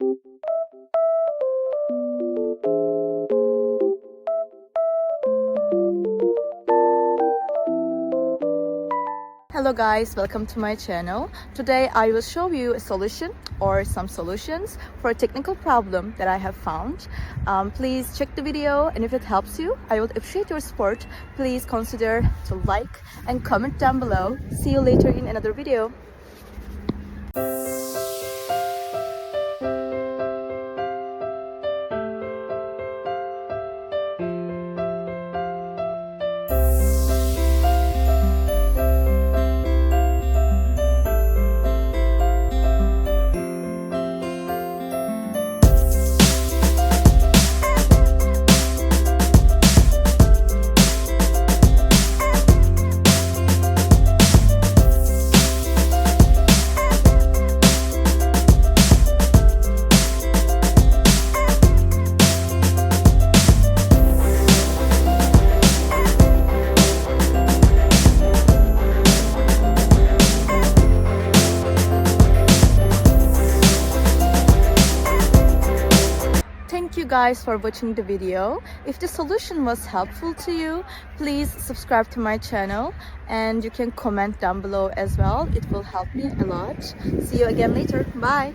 Hello guys, welcome to my channel. Today I will show you a solution or some solutions for a technical problem that I have found. Please check the video, and if it helps you, I would appreciate your support. Please consider to like and comment down below. See you later in another video. Thank you guys for watching the video. If the solution was helpful to you, please subscribe to my channel, and you can comment down below as well. It will help me a lot. See you again later. Bye.